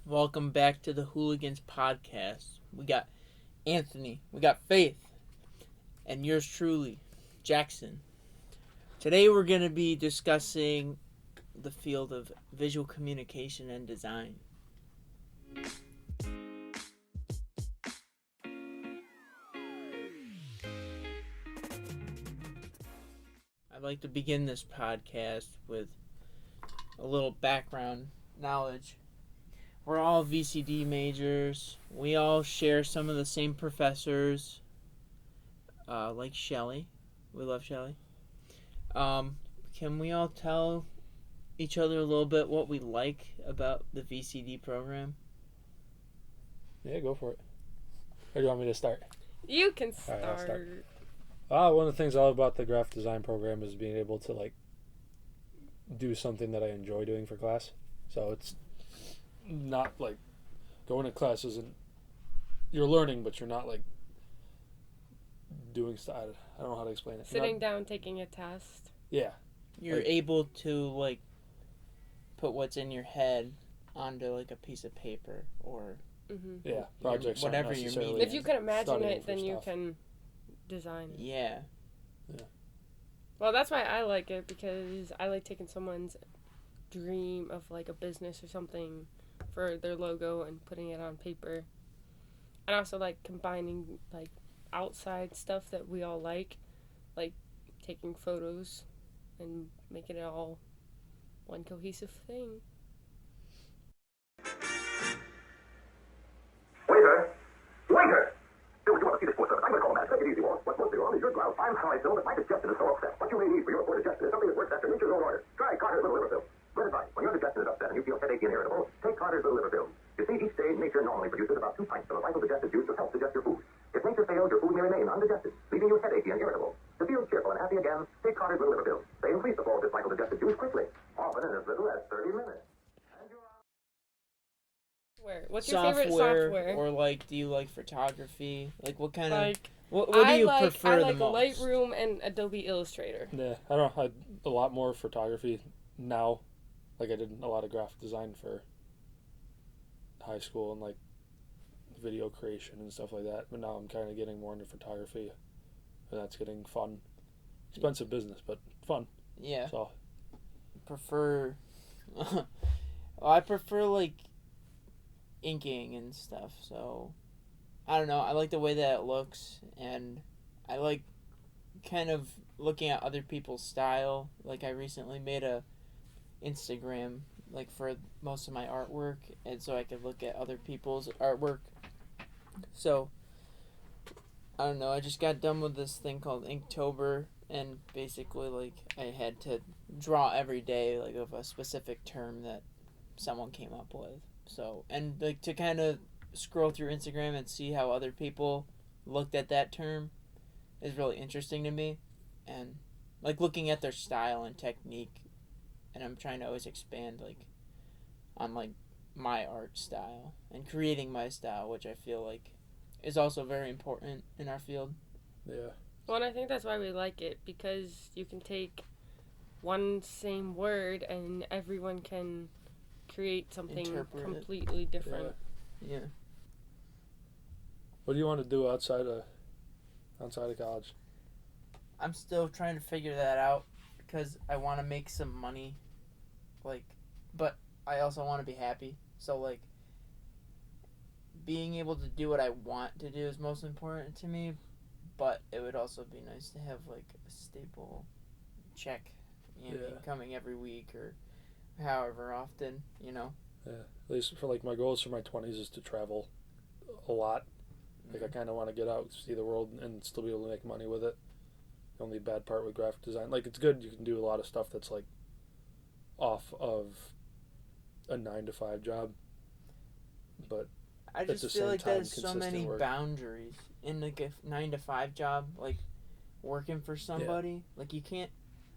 Welcome back to the Hooligans podcast. We got Anthony, we got Faith, and yours truly, Jackson. Today we're going to be discussing the field of visual communication and design. I'd like to begin this podcast with a little background knowledge. We're all VCD majors. We all share some of the same professors, like Shelley. We love Shelley. Can we all tell each other a little bit what we like about the VCD program? Yeah, go for it. Or do you want me to start? You can start. All right, I'll start. One of the things I love about the graphic design program is being able to do something that I enjoy doing for class. So it's not like going to class isn't you're learning, but you're not doing stuff. I don't know how to explain it. Sitting down, taking a test. Yeah. You're able to put what's in your head onto a piece of paper or yeah, projects. Whatever you're meaning. If you can imagine it, then you can design it. Yeah. Well, that's why I like it, because I like taking someone's dream of a business or something for their logo and putting it on paper. And also combining outside stuff that we all like taking photos and making it all one cohesive thing. Waiter! Do you want to see this sports service? I'm going to call him. Take it easy, Walt. What's mostly wrong is your ground. I'm how I feel, but my digestion is so upset. What you may need for your poor digestion is something that works after nature's own order. Try Carter's Little Liver Pill. Good advice. When your digestion is upset and you feel headachy and irritable, take Carter's Little Liver Pill. You see, each day nature normally produces about 2 pints of a vital digestive juice to help digest your food. If nature fails, your food may remain undigested, leaving you headachy and irritable. To feel cheerful and happy again, take Carter's Little Liver Pill. They increase the flow of this vital digestive juice quickly, often in as little as 30 minutes. What's your favorite software? Or do you like photography? What kind of what do you prefer the most? I like Lightroom and Adobe Illustrator. Yeah, I a lot more photography now. I did a lot of graphic design for high school and video creation and stuff like that. But now I'm kind of getting more into photography, and that's getting fun. Expensive business, but fun. Yeah. So I prefer inking and stuff, so I don't know, I like the way that it looks, and I like kind of looking at other people's style. I recently made a Instagram for most of my artwork, and so I could look at other people's artwork. So I don't know, I just got done with this thing called Inktober, and basically I had to draw every day of a specific term that someone came up with. So, and to kind of scroll through Instagram and see how other people looked at that term is really interesting to me. And looking at their style and technique, and I'm trying to always expand on my art style and creating my style, which I feel is also very important in our field. Yeah. Well, and I think that's why we like it, because you can take one same word and everyone can create something completely different. Yeah. What do you want to do outside of college? I'm still trying to figure that out, because I want to make some money, but I also want to be happy. So being able to do what I want to do is most important to me, but it would also be nice to have a stable check, coming every week or however often, Yeah, at least for my goals for my 20s is to travel a lot. I kind of want to get out, see the world, and still be able to make money with it. The only bad part with graphic design, it's good, you can do a lot of stuff that's off of a 9-to-5 job, but I just feel there's so many boundaries in a 9-to-5 job, working for somebody. Yeah. You can't,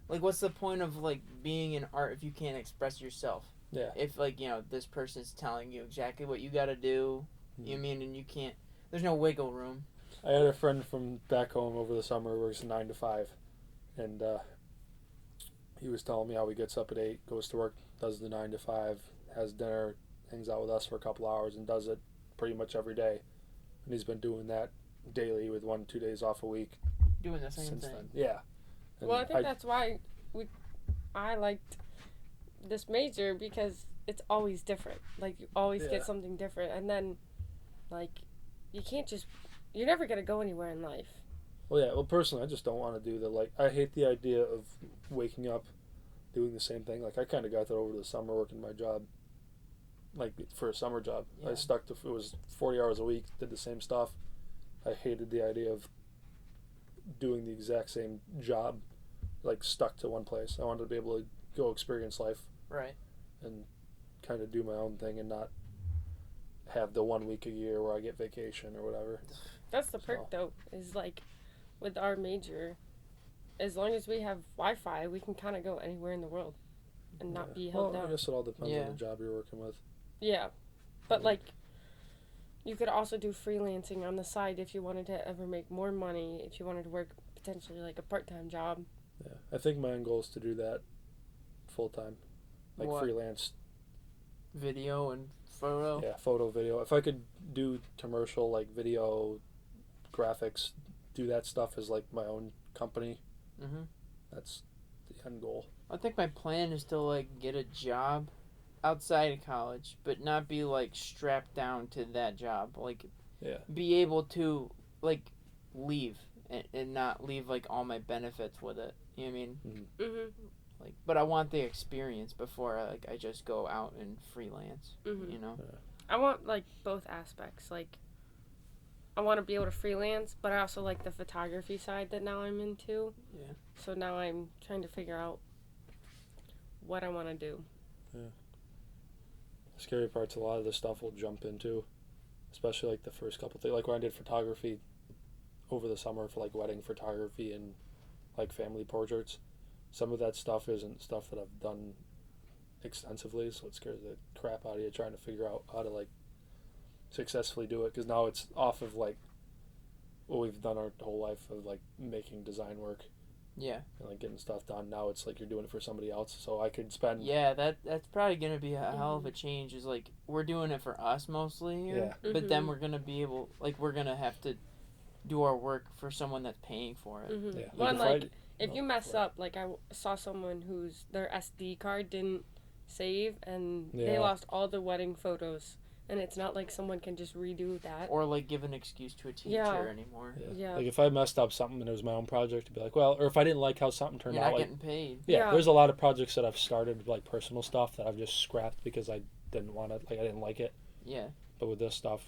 what's the point of being in art if you can't express yourself? Yeah. If this person's telling you exactly what you got to do, you mean, and you can't. There's no wiggle room. I had a friend from back home over the summer who works 9 to 5, and he was telling me how he gets up at 8, goes to work, does the 9 to 5, has dinner, hangs out with us for a couple hours and does it pretty much every day. And he's been doing that daily with 1-2 days off a week Doing the same since thing. then. Yeah. And Well, I think that's why I liked this major, because it's always different. Like, you always Yeah. get something different. And then, like, you're never going to go anywhere in life. Well, yeah. Well, personally, I just don't want to do I hate the idea of waking up, doing the same thing. Like, I kind of got that over the summer working my job, like, for a summer job. Yeah. I stuck to, it was 40 hours a week, did the same stuff. I hated the idea of doing the exact same job, like, stuck to one place. I wanted to be able to go experience life. Right. And kind of do my own thing and not have the 1 week a year where I get vacation or whatever. That's the perk, though, is, like, with our major, as long as we have Wi-Fi, we can kind of go anywhere in the world and not be held I down. guess it all depends Yeah. on the job you're working with. Yeah. But, like, you could also do freelancing on the side if you wanted to ever make more money, if you wanted to work potentially, like, a part-time job. Yeah, I think my end goal is to do that full time, like What? freelance. Video and photo. Yeah, photo, video. If I could do commercial, like video, graphics, do that stuff as like my own company, Mm-hmm. that's the end goal. I think my plan is to like get a job outside of college, but not be like strapped down to that job. Like, Yeah. be able to like leave and not leave like all my benefits with it. You know what I mean? Mm-hmm. Like, but I want the experience before I just go out and freelance. Mm-hmm. You know? I want, like, both aspects. Like, I want to be able to freelance, but I also like the photography side that now I'm into. Yeah. So now I'm trying to figure out what I want to do. The scary part's a lot of the stuff we'll jump into, especially like the first couple things. Like when I did photography over the summer for like wedding photography and like family portraits, some of that stuff isn't stuff that I've done extensively, so it scares the crap out of you trying to figure out how to like successfully do it, because now it's off of like what we've done our whole life of like making design work Yeah. and like getting stuff done. Now it's like you're doing it for somebody else, so I could spend Yeah, that's probably gonna be a hell of a change. Is like we're doing it for us mostly here, Yeah. but then we're gonna be able, like, we're gonna have to do our work for someone that's paying for it. Mm-hmm. Yeah. One, if like, I- if no, you mess right. up, like, I saw someone whose their SD card didn't save, and they Yeah. lost all the wedding photos. And it's not like someone can just redo that. Or like give an excuse to a teacher Yeah. anymore. Yeah. Like if I messed up something and it was my own project, to be like, well, or if I didn't like how something turned You're out, not like, getting paid. Yeah. there's a lot of projects that I've started, like personal stuff that I've just scrapped because I didn't want it, like I didn't like it. Yeah. But with this stuff,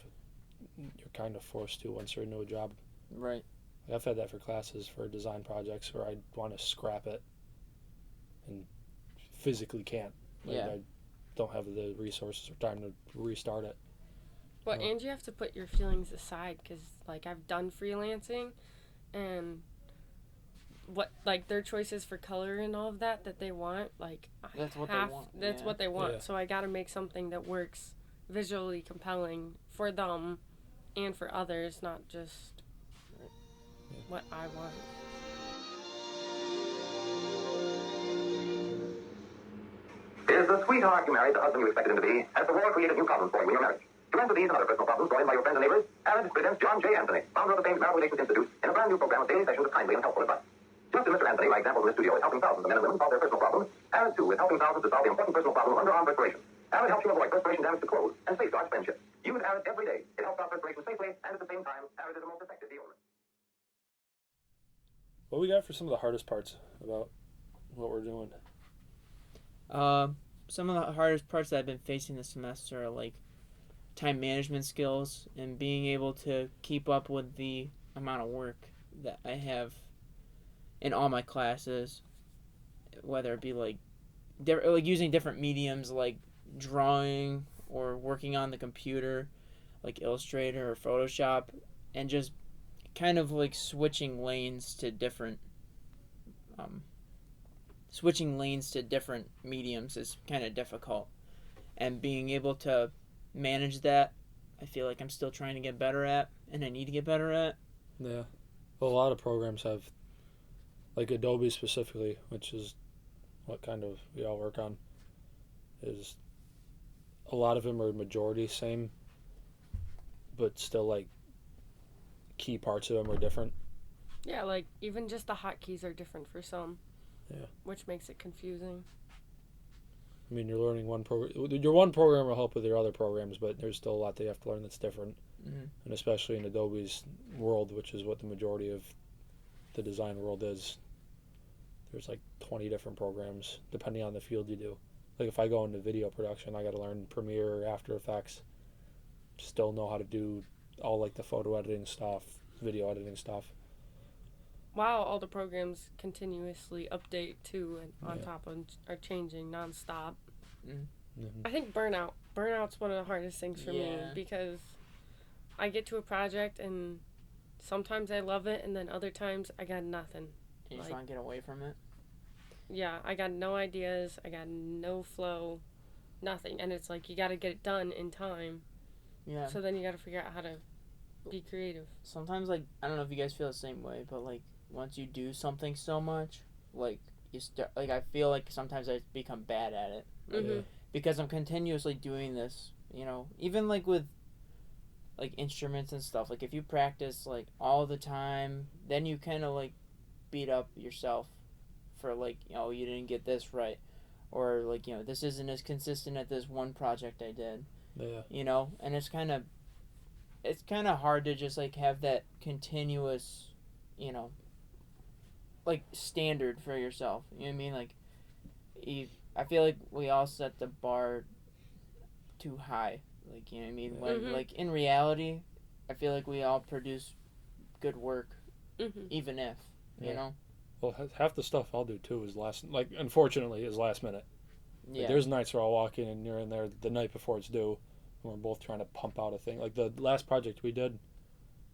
you're kind of forced to once you're into a job. Right. Like I've had that for classes for design projects where I want to scrap it and physically can't. Like, Yeah. I don't have the resources or time to restart it. But Yeah. and you have to put your feelings aside, because, like, I've done freelancing, and what, like, their choices for color and all of that they want, like, That's what they want, That's yeah. what they want. Yeah. So I got to make something that works visually compelling for them and for others, not just what I want. Is the sweetheart you married the husband you expected him to be? Has the war created new problems for you in your marriage? To answer these and other personal problems brought in by your friends and neighbors, Arid presents John J. Anthony, founder of the famed Marital Relations Institute, in a brand new program of daily sessions of kindly and helpful advice. Just as Mr. Anthony, by example, in the studio, is helping thousands of men and women solve their personal problems, Arid, too, is helping thousands to solve the important personal problem of underarm perspiration. Arid helps you avoid perspiration damage to clothes and safeguards friendship. Use Arid every day. It helps out perspiration safely, and at the same time, Arid is the most effective deodorant. What we got for some of the hardest parts about what we're doing? Some of the hardest parts that I've been facing this semester are like time management skills and being able to keep up with the amount of work that I have in all my classes, whether it be like using different mediums like drawing or working on the computer, like Illustrator or Photoshop, and just kind of like switching lanes to different mediums is kind of difficult, and being able to manage that, I feel like I'm still trying to get better at, and I need to get better at. Yeah. Well, a lot of programs have, like Adobe specifically, which is what kind of we all work on, is a lot of them are majority same, but still like key parts of them are different. Yeah, like even just the hotkeys are different for some. Yeah. Which makes it confusing. I mean, you're learning one program. Your one program will help with your other programs, but there's still a lot that you have to learn that's different. Mm-hmm. And especially in Adobe's world, which is what the majority of the design world is, there's like 20 different programs depending on the field you do. Like if I go into video production, I got to learn Premiere, After Effects, still know how to do all like the photo editing stuff, video editing stuff. Wow, all the programs continuously update too, and on Yeah. top of are changing nonstop. Mm-hmm. I think burnout's one of the hardest things for me Yeah. because I get to a project and sometimes I love it and then other times I got nothing. You just Like- want to get away from it. Yeah, I got no ideas, I got no flow, nothing. And it's like you got to get it done in time. Yeah. So then you got to figure out how to be creative. Sometimes, like, I don't know if you guys feel the same way, but like once you do something so much, like you start, like I feel like sometimes I become bad at it. Like, Mhm. because I'm continuously doing this, you know, even like with like instruments and stuff. Like if you practice like all the time, then you kind of like beat up yourself for like, oh, you didn't get this right, or like, you know, this isn't as consistent at this one project I did, Yeah. you know. And it's kind of hard to just like have that continuous, you know, like standard for yourself. You know what I mean? Like I feel like we all set the bar too high. Like, you know what I mean? When Mhm. like in reality, I feel like we all produce good work, Mhm. even if, you Yeah. know. Well, half the stuff I'll do too is unfortunately, is last minute. Yeah. Like, there's nights where I'll walk in and you're in there the night before it's due, and we're both trying to pump out a thing. Like the last project we did,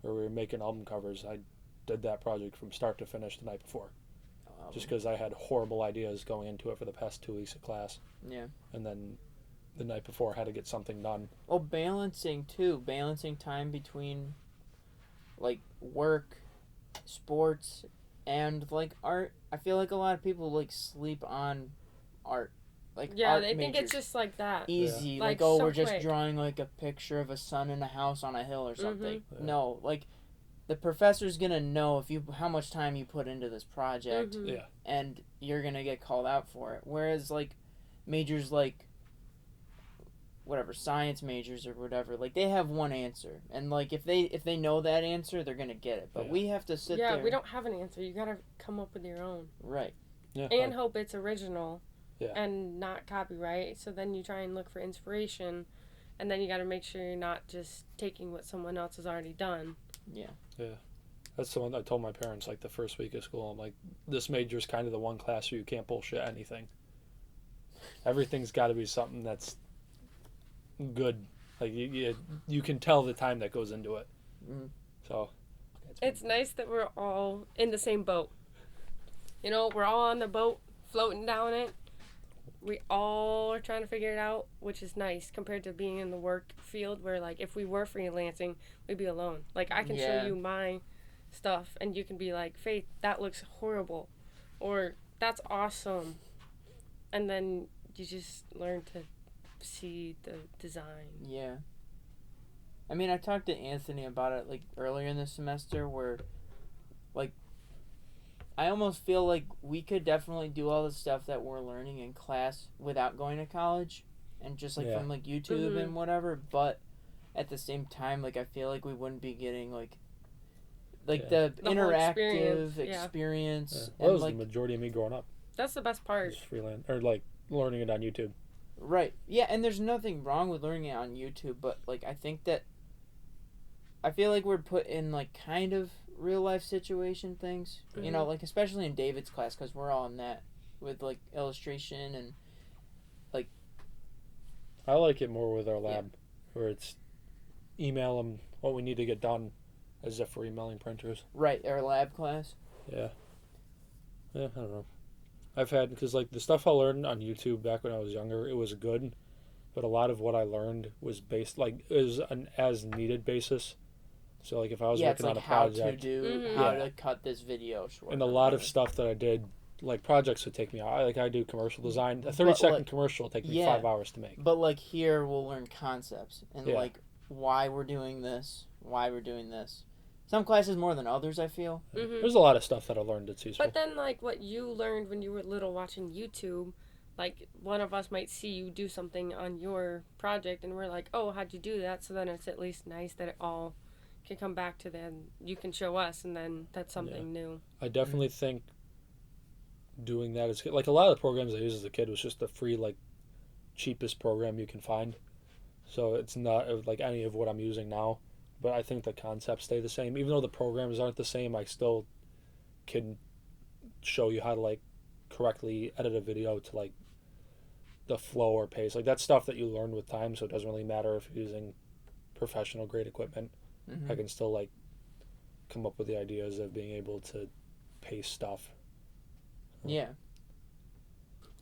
where we were making album covers, I did that project from start to finish the night before, just because I had horrible ideas going into it for the past 2 weeks of class. Yeah. And then the night before I had to get something done. Well, balancing time between like work, sports, and like art. I feel like a lot of people like sleep on art. Like Yeah, art they think majors. it's just like that. Easy. Yeah. Like, Like, oh, so we're just quick. drawing like a picture of a sun and a house on a hill or something. Mhm. Yeah. No, like the professor's gonna know if you how much time you put into this project, Mhm. Yeah. and you're gonna get called out for it. Whereas like majors like whatever science majors or whatever, like they have one answer, and like if they know that answer, they're gonna get it. But Yeah. we have to sit Yeah, there. we don't have an answer. You gotta come up with your own. Right. Yeah. And hope it's original. Yeah. And not copyright. So then you try and look for inspiration. And then you gotta make sure you're not just taking what someone else has already done. Yeah. That's the one I told my parents like the first week of school. I'm like, this major is kind of the one class where you can't bullshit anything. Everything's got to be something that's good. Like you can tell the time that goes into it. Mm. So It's nice that we're all in the same boat. You know, we're all on the boat, floating down it. We all are trying to figure it out, which is nice compared to being in the work field where, like, if we were freelancing, we'd be alone. Like, I can Yeah. show you my stuff, and you can be like, Faith, that looks horrible. Or, that's awesome. And then you just learn to see the design. Yeah. I mean, I talked to Anthony about it like earlier in the semester where like I almost feel like we could definitely do all the stuff that we're learning in class without going to college and just like Yeah. from like YouTube Mhm. and whatever, but at the same time like I feel like we wouldn't be getting like Yeah. the The whole interactive experience, yeah. experience yeah. and That was like the majority of me growing up. That's the best part. Just freelance or like learning it on YouTube. right. Yeah, and there's nothing wrong with learning it on YouTube, but like I think that I feel like we're put in like kind of real life situation things, you know, like especially in David's class because we're all in that with like illustration and I like it more with our lab, where it's email them what we need to get done, as if we're emailing printers. right our lab class. Yeah. Yeah, I don't know. I've had, because like the stuff I learned on YouTube back when I was younger, it was good, but a lot of what I learned was based, like, is an as needed basis. So like if I was Yeah, it's working like on a how project, to do Mhm. how Yeah. to cut this video short. and a or lot of whatever. stuff that I did like projects would take me. I do commercial design. A 30 But, second like, commercial will take me yeah. 5 hours to make. But like here, we'll learn concepts and Yeah. like why we're doing this, why we're doing this. Some classes more than others, I feel. Mm-hmm. There's a lot of stuff that I learned at C-School. But then, like, what you learned when you were little watching YouTube, like, one of us might see you do something on your project, and we're like, oh, how'd you do that? So then it's at least nice that it all can come back to them. You can show us, and then that's something new. I definitely think doing that is like a lot of the programs I used as a kid was just the free, like, cheapest program you can find. So it's not like any of what I'm using now. But I think the concepts stay the same. Even though the programs aren't the same, I still can show you how to, like, correctly edit a video to, like, the flow or pace. Like, that's stuff that you learn with time, so it doesn't really matter if you're using professional grade equipment. Mm-hmm. I can still, like, come up with the ideas of being able to pace stuff. Yeah.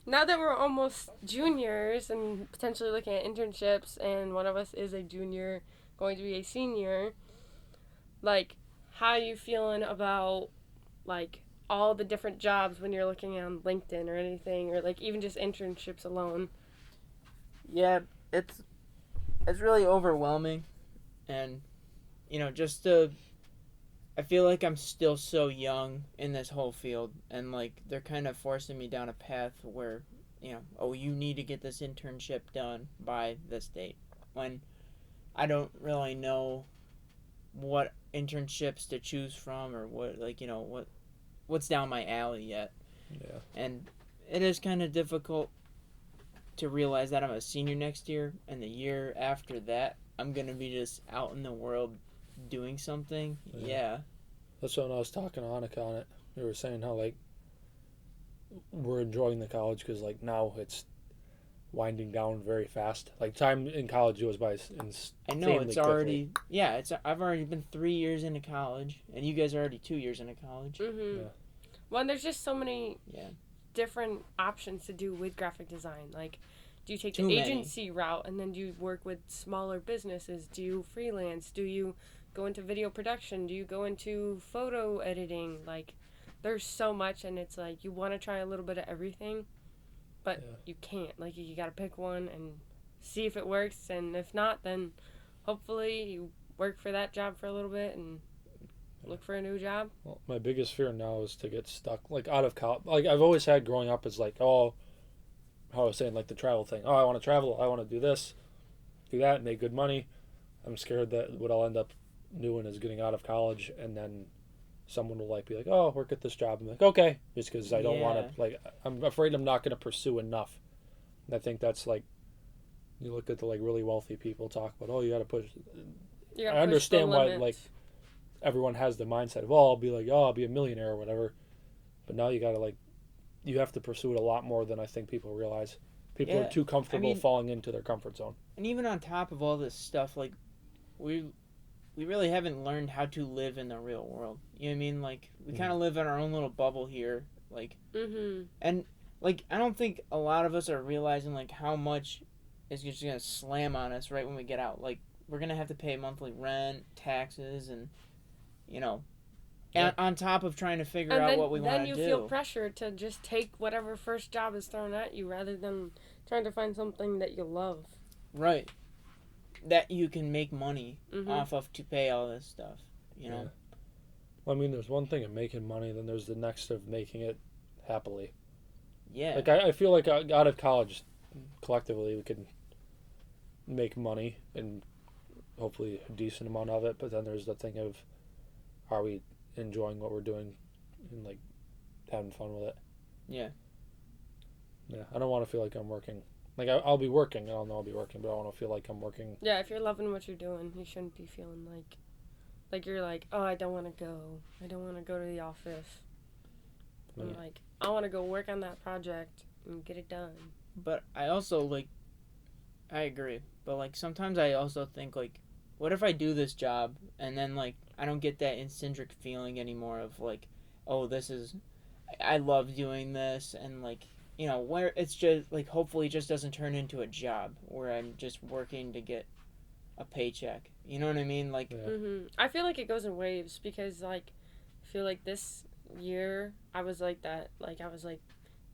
Now that we're almost juniors and potentially looking at internships, and one of us is a junior going to be a senior, like, how are you feeling about, like, all the different jobs when you're looking on LinkedIn or anything, or, like, even just internships alone? Yeah, it's really overwhelming, and I feel like I'm still so young in this whole field, and like they're kind of forcing me down a path where, oh, you need to get this internship done by this date, when I don't really know what internships to choose from or what, like, what's down my alley yet. Yeah. And it is kind of difficult to realize that I'm a senior next year, and the year after that, I'm going to be just out in the world doing something. Yeah. That's when I was talking to Annika on it. We were saying how, like, we're enjoying the college because, like, now it's winding down very fast. Like, time in college goes by I know, it's already quickly. I've already been 3 years into college, and you guys are already 2 years into college. Mm-hmm. Yeah. Well, and there's just so many Yeah. different options to do with graphic design. Like, do you take Too the many. agency route and then do you work with smaller businesses? Do you freelance? Do you go into video production? Do you go into photo editing? Like, there's so much, and it's like you want to try a little bit of everything, but you can't. Like, you got to pick one and see if it works, and if not, then hopefully you work for that job for a little bit and look for a new job. Well, my biggest fear now is to get stuck, like, out of college. Like, I've always had growing up is like, oh, how I was saying, like, the travel thing. Oh, I want to travel. I want to do this, do that, make good money. I'm scared that what I'll end up doing is getting out of college, and then someone will, like, be like, oh, work at this job. I'm like, okay, just because I don't want to, like, I'm afraid I'm not going to pursue enough. And I think that's, like, you look at the, like, really wealthy people talk about, oh, you got to push. You I gotta push understand the why, limits. like, everyone has the mindset of, oh, I'll be like, oh, I'll be a millionaire or whatever. But now you got to, like, you have to pursue it a lot more than I think people realize. People are too comfortable falling into their comfort zone. And even on top of all this stuff, like, we really haven't learned how to live in the real world. You know what I mean? Like, we kind of live in our own little bubble here. Like, and, like, I don't think a lot of us are realizing, like, how much is just going to slam on us right when we get out. Like, we're going to have to pay monthly rent, taxes, and, on top of trying to figure out what we want to do. And then you feel pressure to just take whatever first job is thrown at you rather than trying to find something that you love. Right. That you can make money off of to pay all this stuff, you know? Yeah. Well, I mean, there's one thing of making money, then there's the next of making it happily. Yeah. Like, I feel like out of college, collectively, we could make money and hopefully a decent amount of it, but then there's the thing of, are we enjoying what we're doing and, like, having fun with it? Yeah. Yeah, I don't want to feel like I'm working. Like, I'll be working. I don't know I'll be working, but I want to feel like I'm working. Yeah, if you're loving what you're doing, you shouldn't be feeling like you're like, oh, I don't want to go. I don't want to go to the office. Yeah. I'm like, I want to go work on that project and get it done. But I also, like, I agree. But, like, sometimes I also think, like, what if I do this job and then, like, I don't get that intrinsic feeling anymore of, like, oh, I love doing this, and, like, where it's just, like, hopefully it just doesn't turn into a job where I'm just working to get a paycheck. You know what I mean? Like, Yeah. I feel like it goes in waves because, like, I feel like this year, I was like that. Like, I was like,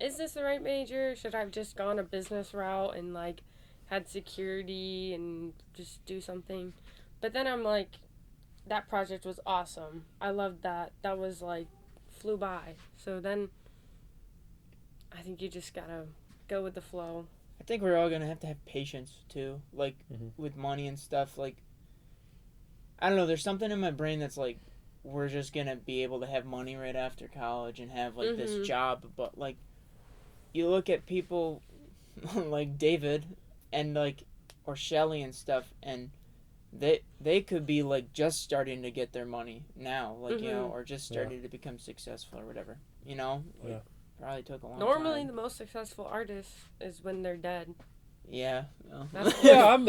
is this the right major? Should I have just gone a business route and, like, had security and just do something? But then I'm like, that project was awesome. I loved that. That was, like, flew by. So then I think you just gotta go with the flow. I think we're all gonna have to have patience too, like with money and stuff. Like, I don't know. There's something in my brain that's like, we're just gonna be able to have money right after college and have like this job. But like, you look at people like David and like, or Shelly and stuff, and they could be like just starting to get their money now, like you know, or just starting to become successful or whatever. You know, like, probably took a long time. Normally, the most successful artists is when they're dead. Yeah. Well. Yeah, I'm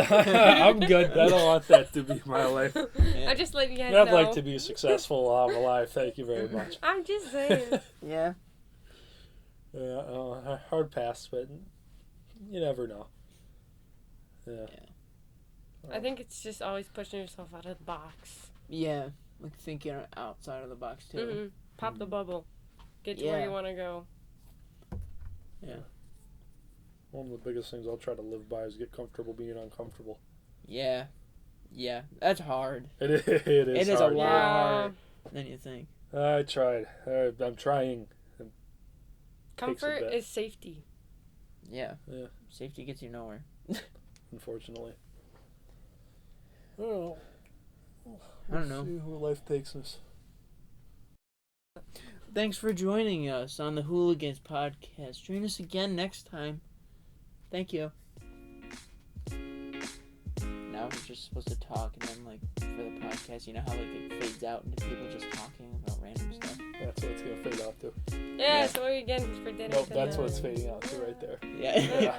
good. I don't want that to be my life. Yeah. I just let you guys know. I'd like to be successful while I'm alive. Thank you very much. I'm just saying. Yeah. Yeah, hard pass, but you never know. Yeah. I think it's just always pushing yourself out of the box. Yeah, like thinking outside of the box too. Pop the bubble. Get to where you want to go. Yeah. One of the biggest things I'll try to live by is get comfortable being uncomfortable. Yeah. Yeah, that's hard. It is It is hard. a lot harder than you think. I tried. I'm trying. Comfort is safety. Yeah. Yeah. Safety gets you nowhere. Unfortunately. Well, I don't know. See where life takes us. Thanks for joining us on the Hooligans podcast. Join us again next time. Thank you. Now we're just supposed to talk, and then, like, for the podcast, you know how, like, it fades out into people just talking about random stuff? That's what it's going to fade out to. Yeah, so what are you getting for dinner Nope, tonight? that's what it's fading out to right there. Yeah.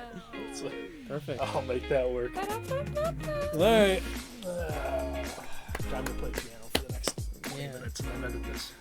Perfect. I'll make that work. Alright. Time to play piano for the next 20 minutes and then edit this.